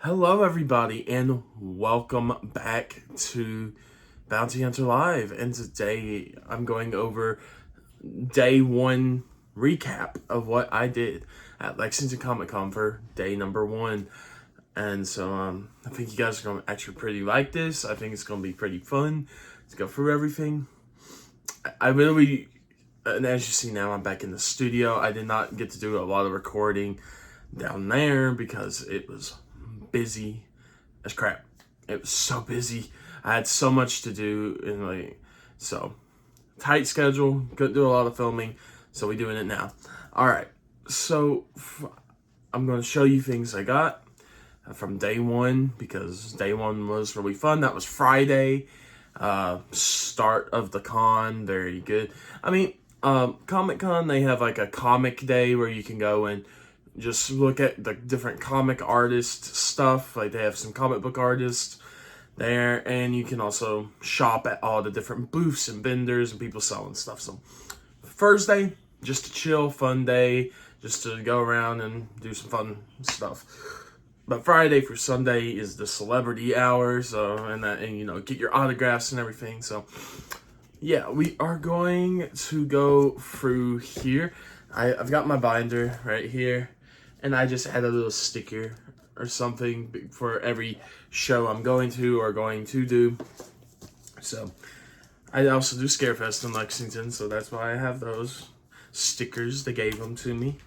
Hello, everybody, and welcome back to Bounty Hunter Live. And today I'm going over day one recap of what I did at Lexington Comic Con for day number one. And so I think you guys are going to actually pretty like this. I think it's going to be pretty fun to go through everything. I really, and as you see now, I'm back in the studio. I did not get to do a lot of recording down there because it was busy as crap. It was so busy. I had so much to do and so tight schedule. Couldn't do a lot of filming, so we're doing it now. All right, so I'm going to show you things I got from day one because day one was really fun. That was Friday, start of the con. Very good. I mean, Comic Con, they have like a comic day where you can go and just look at the different comic artist stuff. Like they have some comic book artists there, and you can also shop at all the different booths and vendors and people selling stuff. So Thursday, just a chill, fun day, just to go around and do some fun stuff. But Friday through Sunday is the celebrity hour, so and get your autographs and everything. So yeah, we are going to go through here. I've got my binder right here, and I just add a little sticker or something for every show I'm going to or going to do. So I also do Scarefest in Lexington, so that's why I have those stickers. They gave them to me.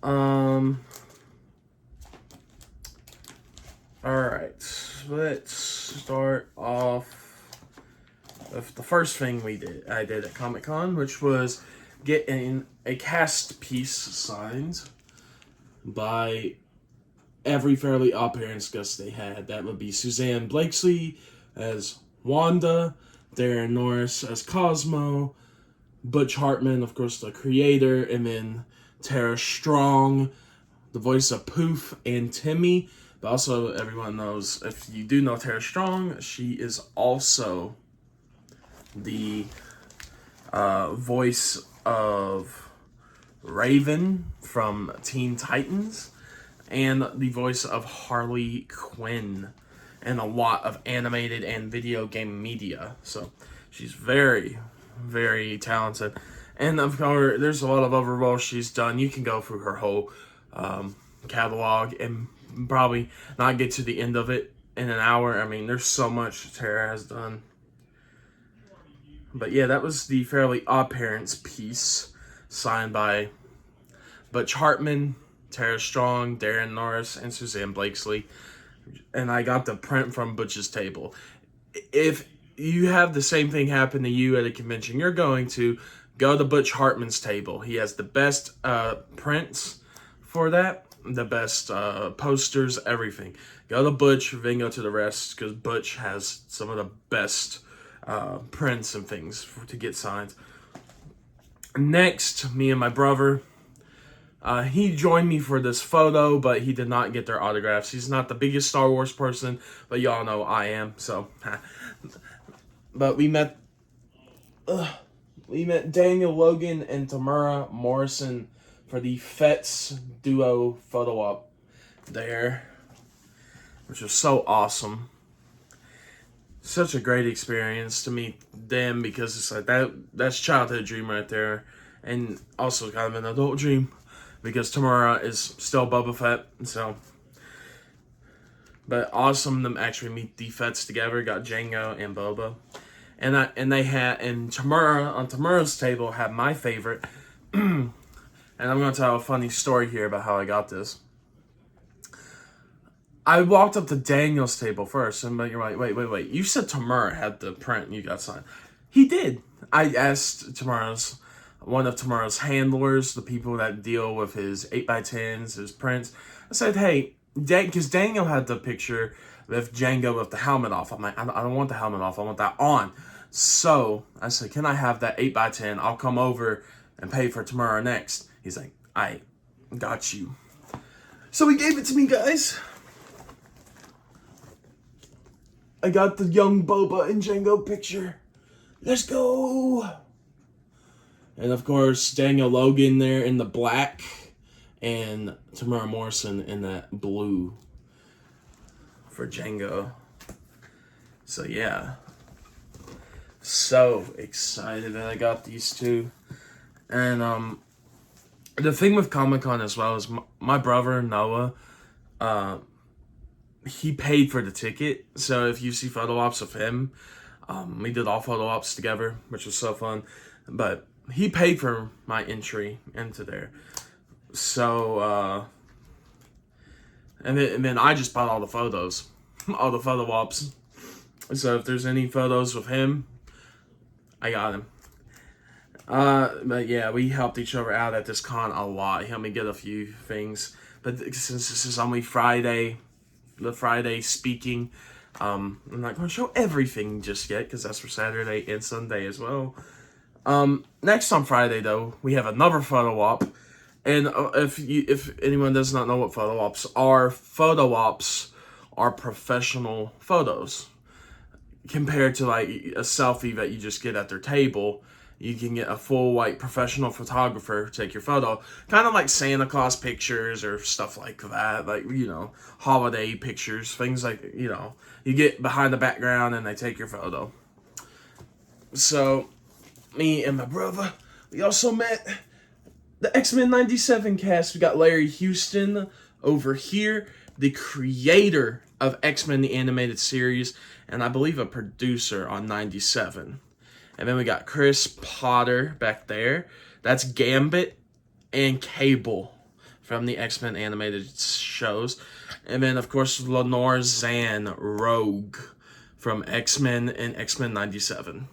Alright, let's start off with the first thing I did at Comic Con, which was getting a cast piece signed by every Fairly Odd Parents guest they had. That would be Suzanne Blakesley as Wanda, Darren Norris as Cosmo, Butch Hartman, of course, the creator, and then Tara Strong, the voice of Poof and Timmy. But also, everyone knows, if you do know Tara Strong, she is also the voice of Raven from Teen Titans and the voice of Harley Quinn and a lot of animated and video game media. So she's very, very talented. And of course, there's a lot of other roles she's done. You can go through her whole catalog and probably not get to the end of it in an hour. I mean, there's so much Tara has done. But yeah, that was the Fairly Odd Parents piece signed by Butch Hartman, Tara Strong, Darren Norris, and Suzanne Blakesley. And I got the print from Butch's table. If you have the same thing happen to you at a convention you're going to, go to Butch Hartman's table. He has the best prints for that, the best posters, everything. Go to Butch, then go to the rest, because Butch has some of the best prints and things to get signed. Next, me and my brother, he joined me for this photo, but he did not get their autographs. He's not the biggest Star Wars person, but y'all know I am, so. But we met Daniel Logan and Tamara Morrison for the Fets duo photo op there, which was so awesome. Such a great experience to meet them, because it's like that's childhood dream right there, and also kind of an adult dream because Tamara is still Boba Fett. So, but awesome to actually meet the Fets together. Got Jango and Boba, and Tamara on Tamara's table had my favorite. And I'm gonna tell a funny story here about how I got this. I walked up to Daniel's table first, and you're like, wait. You said Tamara had the print and you got signed. He did. I asked one of Tamara's handlers, the people that deal with his 8x10s, his prints. I said, hey, because Daniel had the picture with Django with the helmet off. I'm like, I don't want the helmet off. I want that on. So I said, can I have that 8x10? I'll come over and pay for Tamara next. He's like, I got you. So he gave it to me, guys. I got the young Boba and Django picture. Let's go! And of course, Daniel Logan there in the black, and Tamara Morrison in that blue. for Django. So yeah, so excited that I got these two. And the thing with Comic-Con as well is my brother Noah, he paid for the ticket. So if you see photo ops of him, we did all photo ops together, which was so fun. But he paid for my entry into there. So and then I just bought all the photos, all the photo ops. So if there's any photos with him, I got him. But yeah, we helped each other out at this con a lot. He helped me get a few things. But since this is only Friday, the Friday speaking, I'm not going to show everything just yet because that's for Saturday and Sunday as well. Next on Friday though, we have another photo op. And if anyone does not know what photo ops are professional photos. Compared to like a selfie that you just get at their table, you can get a full like professional photographer take your photo, kind of like Santa Claus pictures or stuff like that, like holiday pictures, things like you get behind the background and they take your photo. So me and my brother, we also met the X-Men 97 cast. We got Larry Houston over here, the creator of X-Men the Animated Series, and I believe a producer on 97. And then we got Chris Potter back there. That's Gambit and Cable from the X-Men animated shows. And then, of course, Lenore Zan Rogue from X-Men and X-Men 97.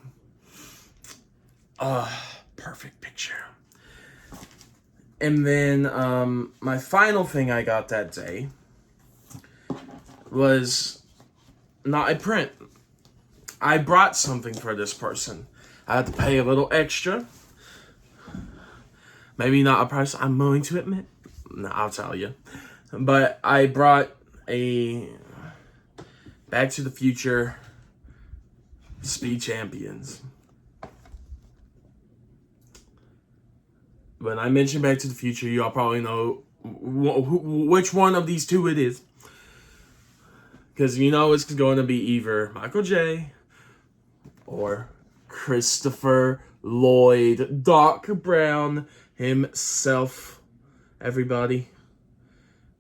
Perfect picture. And then my final thing I got that day was not a print. I brought something for this person. I had to pay a little extra. Maybe not a price I'm willing to admit. No, I'll tell you. But I brought a Back to the Future Speed Champions. When I mention Back to the Future, you all probably know which one of these two it is. Because it's going to be either Michael J. or Christopher Lloyd, Doc Brown himself. Everybody,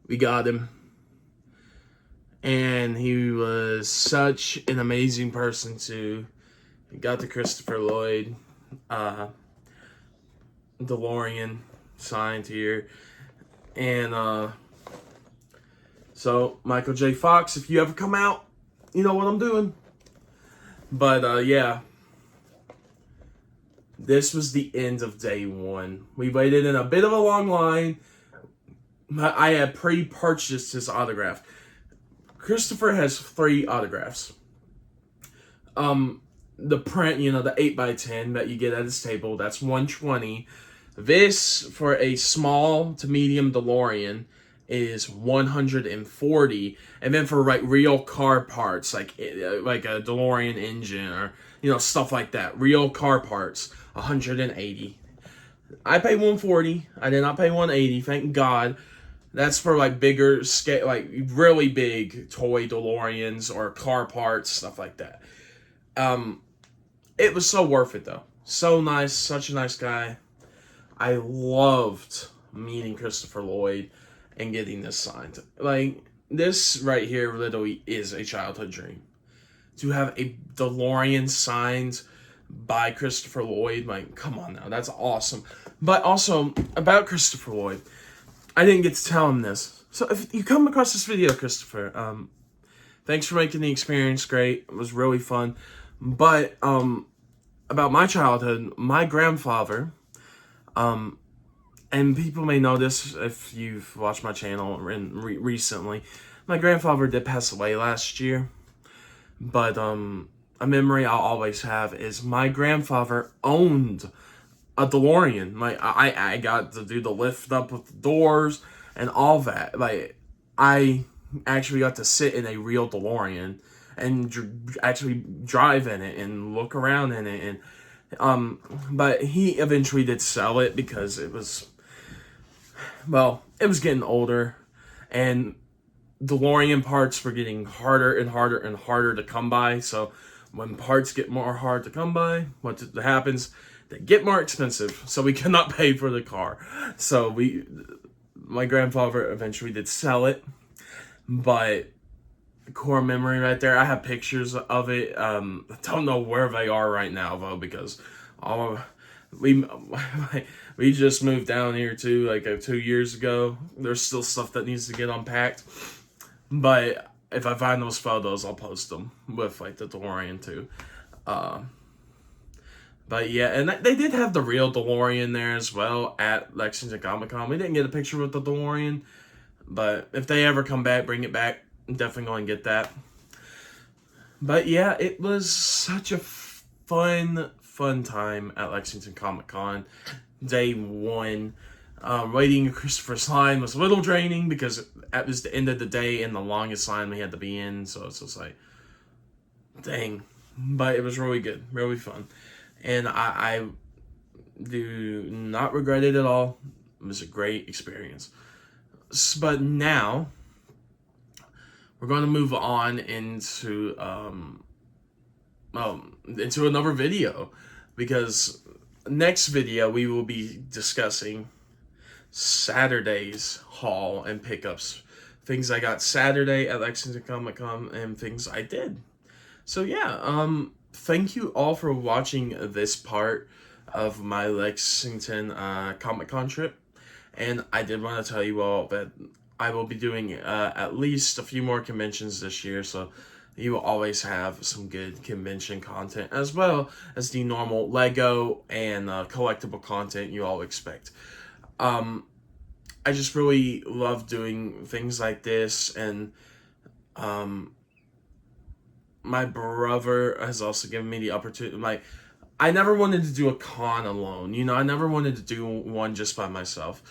we got him. And he was such an amazing person too. We got the Christopher Lloyd DeLorean signed here. And so Michael J. Fox, if you ever come out, you know what I'm doing. But yeah, this was the end of day one. We waited in a bit of a long line. I had pre-purchased his autograph. Christopher has 3 autographs. The print, the 8x10 that you get at his table, that's $120. This, for a small to medium DeLorean, is $140. And then for real car parts, like a DeLorean engine or stuff like that, real car parts, $180. I paid $140. I did not pay $180. Thank God. That's for bigger scale, really big toy DeLoreans or car parts, stuff like that. It was so worth it though. So nice, such a nice guy. I loved meeting Christopher Lloyd and getting this signed. This right here literally is a childhood dream. To have a DeLorean signed by Christopher Lloyd, come on now, that's awesome. But also, about Christopher Lloyd, I didn't get to tell him this. So if you come across this video, Christopher, thanks for making the experience great. It was really fun. But about my childhood, my grandfather, and people may know this if you've watched my channel recently, my grandfather did pass away last year. But a memory I'll always have is my grandfather owned a DeLorean. I got to do the lift up with the doors and all that. I actually got to sit in a real DeLorean and actually drive in it and look around in it. And but he eventually did sell it because it was getting older, and DeLorean parts were getting harder and harder and harder to come by. So when parts get more hard to come by, what happens? They get more expensive. So we cannot pay for the car. So my grandfather eventually did sell it, but core memory right there. I have pictures of it. I don't know where they are right now though, because all we we just moved down here too, like 2 years ago. There's still stuff that needs to get unpacked, but if I find those photos, I'll post them with like the DeLorean too. But yeah, and they did have the real DeLorean there as well at Lexington Comic Con. We didn't get a picture with the DeLorean, but if they ever come back, bring it back. I'm definitely going to get that. But yeah, it was such a fun time at Lexington Comic Con. Day one. Waiting in Christopher's line was a little draining because it was the end of the day and the longest line we had to be in. So it's just like, dang. But it was really good, really fun. And I do not regret it at all. It was a great experience. But now we're going to move on into another video, because next video we will be discussing Saturday's haul and pickups, things I got Saturday at Lexington Comic Con and things I did. So yeah, thank you all for watching this part of my Lexington Comic Con trip. And I did want to tell you all that I will be doing at least a few more conventions this year, so you will always have some good convention content, as well as the normal Lego and collectible content you all expect. I just really love doing things like this, and my brother has also given me the opportunity. Like, I never wanted to do a con alone, I never wanted to do one just by myself.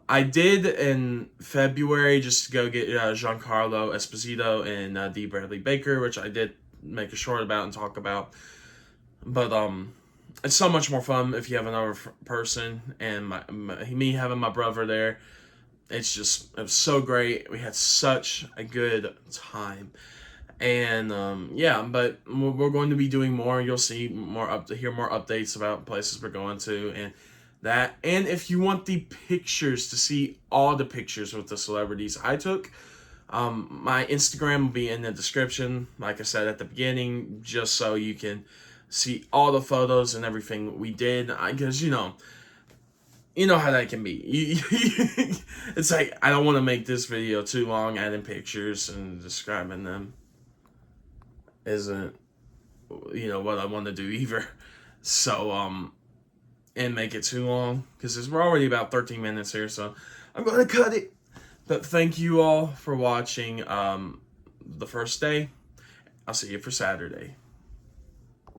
I did in February just to go get Giancarlo Esposito and D. Bradley Baker, which I did make a short about and talk about. But it's so much more fun if you have another person, and me having my brother there. It was so great. We had such a good time. And yeah, but we're going to be doing more. You'll see hear more updates about places we're going to, and that. And if you want the pictures, to see all the pictures with the celebrities I took, my Instagram will be in the description, like I said at the beginning, just so you can see all the photos and everything we did. Because you know how that can be. It's like, I don't want to make this video too long adding pictures and describing them isn't what I want to do either. So and make it too long, because we're already about 13 minutes here, so I'm going to cut it. But thank you all for watching the first day. I'll see you for Saturday.